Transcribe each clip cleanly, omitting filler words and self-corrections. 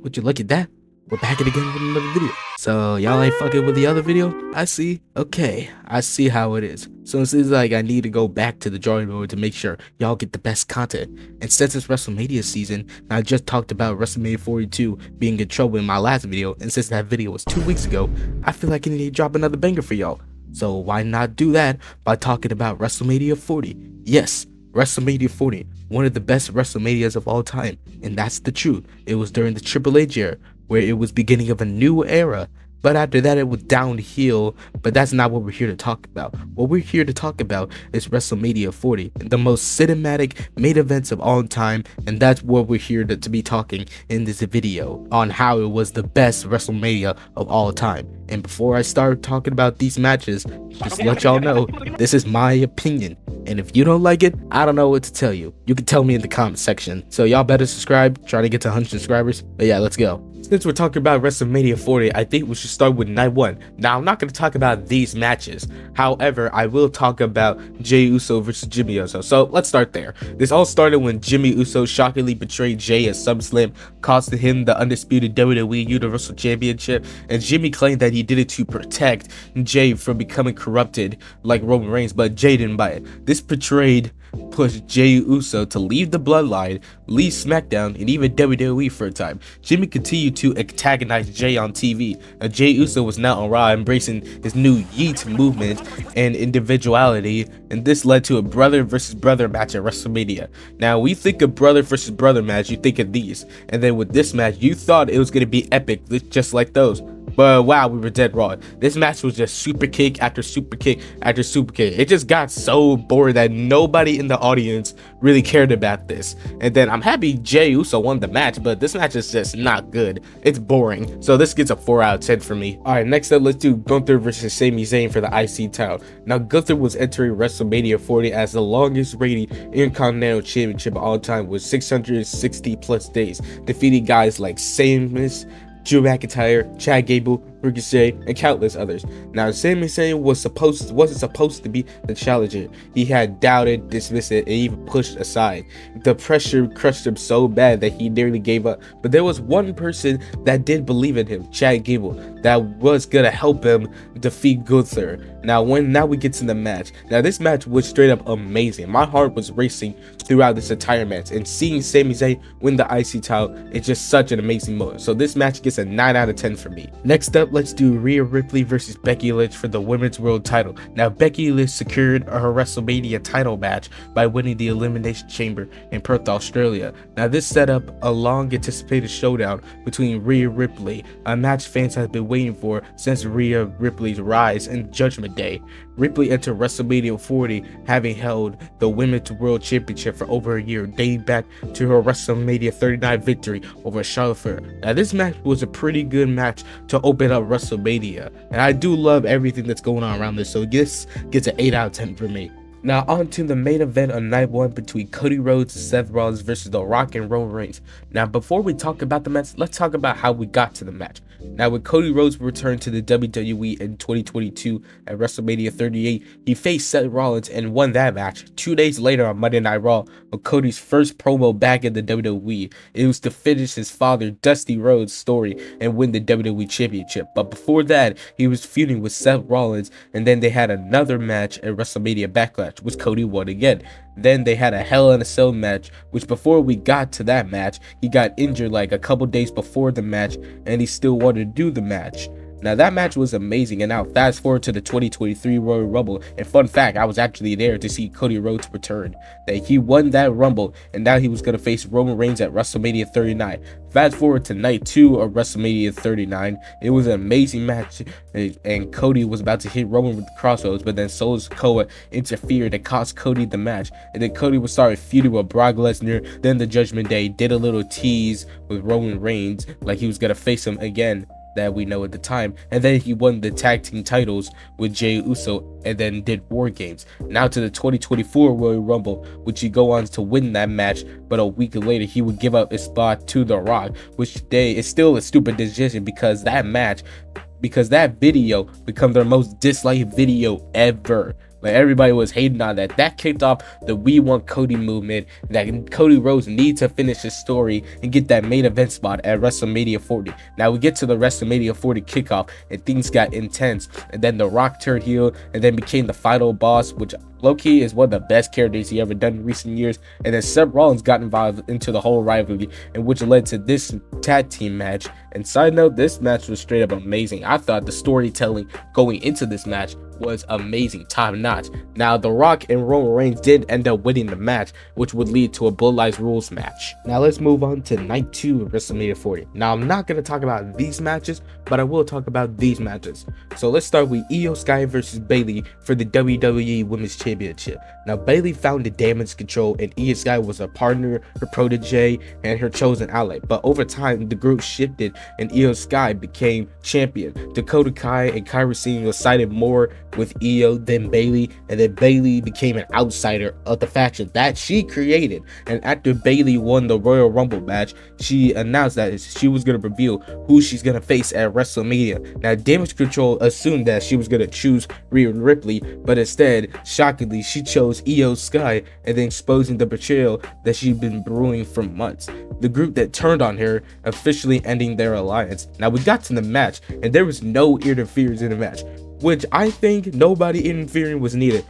Would you look at that? We're back at again with another video. So y'all ain't fucking with the other video? I see. Okay, I see how it is. So it seems like I need to go back to the drawing board to make sure y'all get the best content. And since it's WrestleMania season, I just talked about WrestleMania 42 being in trouble in my last video, and since that video was 2 weeks ago, I feel like I need to drop another banger for y'all. So why not do that by talking about WrestleMania 40? Yes, WrestleMania 40, one of the best WrestleManias of all time, and that's the truth. It was during the Triple H era, where it was beginning of a new era, but after that it was downhill. But that's not what we're here to talk about. What we're here to talk about is WrestleMania 40, the most cinematic main events of all time, and that's what we're here to be talking in this video, on how it was the best WrestleMania of all time. And before I start talking about these matches, just to let y'all know, this is my opinion, and if you don't like it, I don't know what to tell you. You can tell me in the comment section. So y'all better subscribe, trying to get to 100 subscribers. But yeah, let's go. Since we're talking about WrestleMania 40, I think we should start with night one. Now, I'm not going to talk about these matches. However, I will talk about Jey Uso versus Jimmy Uso. So let's start there. This all started when Jimmy Uso shockingly betrayed Jey at SummerSlam, costing him the undisputed WWE Universal Championship, and Jimmy claimed that he did it to protect Jey from becoming corrupted like Roman Reigns, but Jey didn't buy it. This betrayed pushed Jey Uso to leave the bloodline, leave SmackDown, and even WWE for a time. Jimmy continued to antagonize Jey on TV, and Jey Uso was now on Raw, embracing his new Yeet movement and individuality, and this led to a brother versus brother match at WrestleMania. Now, we think of brother versus brother match, you think of these, and then with this match, you thought it was going to be epic, just like those. But wow, we were dead wrong. This match was just super kick after super kick after super kick. It just got so boring that nobody in the audience really cared about this. And then I'm happy Jey Uso won the match, but this match is just not good. It's boring. So this gets a 4 out of 10 for me. Alright, next up, let's do Gunther versus Sami Zayn for the IC title. Now, Gunther was entering WrestleMania 40 as the longest reigning Intercontinental Championship of all time with 660 plus days, defeating guys like Sheamus, Drew McIntyre, Chad Gable, Ricochet, and countless others. Now, Sami Zayn wasn't supposed to be the challenger. He had doubted, dismissed it, and even pushed aside. The pressure crushed him so bad that he nearly gave up. But there was one person that did believe in him, Chad Gable, that was gonna help him defeat Gunther. Now we get to the match. Now, this match was straight up amazing. My heart was racing throughout this entire match, and seeing Sami Zayn win the IC title is just such an amazing moment. So this match gets a 9 out of 10 for me. Next up, let's do Rhea Ripley versus Becky Lynch for the Women's World title. Now, Becky Lynch secured her WrestleMania title match by winning the Elimination Chamber in Perth, Australia. Now, this set up a long anticipated showdown between Rhea Ripley, a match fans have been waiting for since Rhea Ripley's rise in Judgment Day. Ripley entered WrestleMania 40 having held the Women's World Championship for over a year, dating back to her WrestleMania 39 victory over Charlotte Flair. Now, this match was a pretty good match to open up WrestleMania, and I do love everything that's going on around this, so this gets an 8 out of 10 for me. Now, on to the main event on night one between Cody Rhodes and Seth Rollins versus The Rock and Roman Reigns. Now, before we talk about the match, let's talk about how we got to the match. Now, when Cody Rhodes returned to the WWE in 2022 at WrestleMania 38, he faced Seth Rollins and won that match. 2 days later on Monday Night Raw, on Cody's first promo back in the WWE, it was to finish his father Dusty Rhodes' story and win the WWE Championship. But before that, he was feuding with Seth Rollins, and then they had another match at WrestleMania Backlash, which Cody won again. Then they had a Hell in a Cell match, which before we got to that match, he got injured like a couple days before the match, and he still wanted to do the match. Now, that match was amazing, and now fast forward to the 2023 Royal Rumble, and fun fact, I was actually there to see Cody Rhodes return. That he won that Rumble, and now he was going to face Roman Reigns at WrestleMania 39. Fast forward to night 2 of WrestleMania 39, it was an amazing match, and Cody was about to hit Roman with the crossroads, but then Solo Sikoa interfered and cost Cody the match, and then Cody was started feuding with Brock Lesnar. Then the Judgment Day did a little tease with Roman Reigns, like he was going to face him again, that we know at the time, and then he won the tag team titles with Jey Uso and then did War Games. Now to the 2024 Royal Rumble, which he go on to win that match, but a week later he would give up his spot to The Rock, which today is still a stupid decision because that video become their most disliked video ever. Like, everybody was hating on that. That kicked off the We Want Cody movement, that Cody Rhodes needs to finish his story and get that main event spot at WrestleMania 40. Now we get to the WrestleMania 40 kickoff and things got intense, and then The Rock turned heel and then became the final boss, which low-key is one of the best characters he ever done in recent years. And then Seth Rollins got involved into the whole rivalry, and which led to this tag team match. And side note, this match was straight up amazing. I thought the storytelling going into this match was amazing, top notch. Now The Rock and Roman Reigns did end up winning the match, which would lead to a Bloodlines Rules match. Now let's move on to night 2 of WrestleMania 40. Now I'm not going to talk about these matches, but I will talk about these matches. So let's start with Io Sky versus Bayley for the WWE Women's Championship. Now Bayley found the damage control, and Io Sky was a partner, her protege, and her chosen ally. But over time, the group shifted and Io Sky became champion. Dakota Kai and Kairi Sane was sided more with Io than Bayley, and then Bayley became an outsider of the faction that she created. And after Bayley won the Royal Rumble match, she announced that she was going to reveal who she's going to face at WrestleMania. Now Damage Control assumed that she was going to choose Rhea Ripley, but instead, shockingly, she chose Io Sky, and then exposing the betrayal that she'd been brewing for months. The group that turned on her, officially ending their alliance. Now we got to the match, and there was no interference in the match, which I think nobody interfering was needed,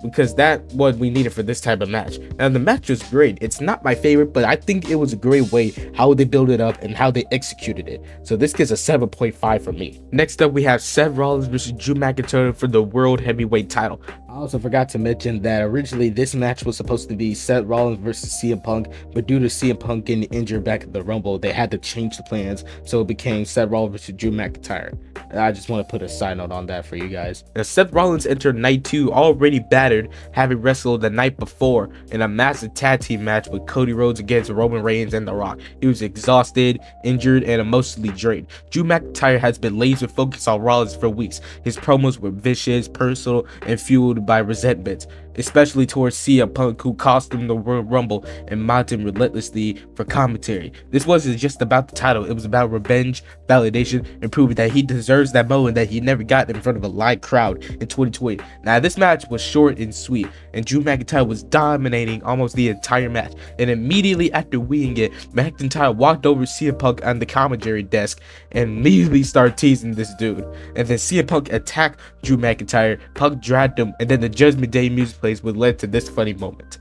because that's what we needed for this type of match. Now the match was great. It's not my favorite, but I think it was a great way how they built it up and how they executed it. So this gets a 7.5 from me. Next up, we have Seth Rollins versus Drew McIntyre for the World Heavyweight title. I also forgot to mention that originally this match was supposed to be Seth Rollins versus CM Punk, but due to CM Punk getting injured back at the Rumble, they had to change the plans, so it became Seth Rollins versus Drew McIntyre. I just want to put a side note on that for you guys. Now Seth Rollins entered night 2 already battered, having wrestled the night before in a massive tag team match with Cody Rhodes against Roman Reigns and The Rock. He was exhausted, injured, and emotionally drained. Drew McIntyre has been laser focused on Rollins for weeks. His promos were vicious, personal, and fueled by resentment, especially towards CM Punk, who cost him the Royal Rumble and mocked him relentlessly for commentary. This wasn't just about the title, it was about revenge, validation, and proving that he deserves that moment that he never got in front of a live crowd in 2020. Now this match was short and sweet, and Drew McIntyre was dominating almost the entire match, and immediately after winning it, McIntyre walked over CM Punk on the commentary desk and immediately started teasing this dude. And then CM Punk attacked Drew McIntyre, Punk dragged him, and then the Judgment Day music plays, would led to this funny moment.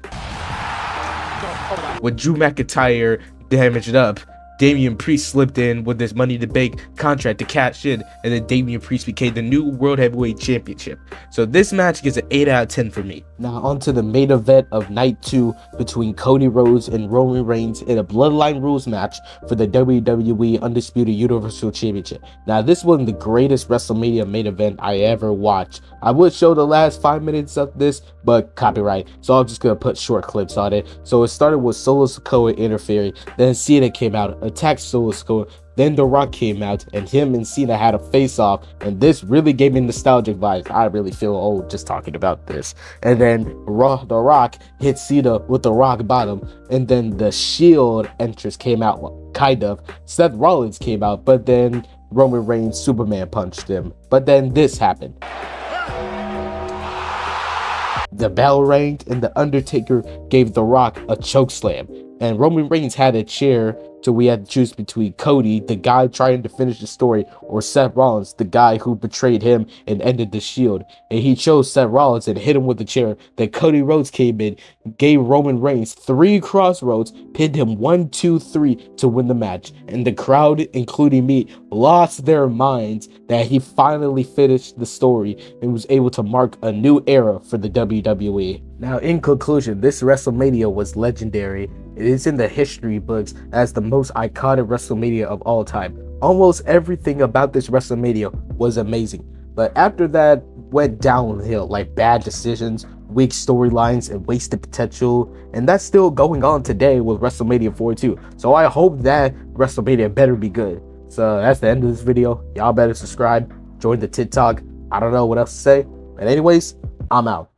With Drew McIntyre damaged up, Damian Priest slipped in with this Money in the Bank contract to cash in, and then Damian Priest became the new World Heavyweight Championship. So this match gets an 8 out of 10 for me. Now on to the main event of night 2 between Cody Rhodes and Roman Reigns in a Bloodline Rules match for the WWE Undisputed Universal Championship. Now this was the greatest WrestleMania main event I ever watched. I would show the last 5 minutes of this, but copyright, so I'm just gonna put short clips on it. So it started with Solo Sikoa interfering, then Cena came out, attacked Solo Sikoa, then The Rock came out, and him and Cena had a face-off, and this really gave me nostalgic vibes. I really feel old just talking about this. And then The Rock hit Cena with the rock bottom, and then the Shield entrance came out, well, kind of. Seth Rollins came out, but then Roman Reigns Superman punched him. But then this happened. The bell rang, and The Undertaker gave The Rock a chokeslam, and Roman Reigns had a chair, so we had to choose between Cody, the guy trying to finish the story, or Seth Rollins, the guy who betrayed him and ended the Shield. And he chose Seth Rollins and hit him with the chair. Then Cody Rhodes came in, gave Roman Reigns 3 crossroads, pinned him 1, 2, 3 to win the match. And the crowd, including me, lost their minds that he finally finished the story and was able to mark a new era for the WWE. Now, in conclusion, this WrestleMania was legendary. It is in the history books as the most iconic WrestleMania of all time. Almost everything about this WrestleMania was amazing. But after that went downhill, like bad decisions, weak storylines, and wasted potential. And that's still going on today with WrestleMania 42. So I hope that WrestleMania better be good. So that's the end of this video. Y'all better subscribe, join the TikTok. I don't know what else to say. But anyways, I'm out.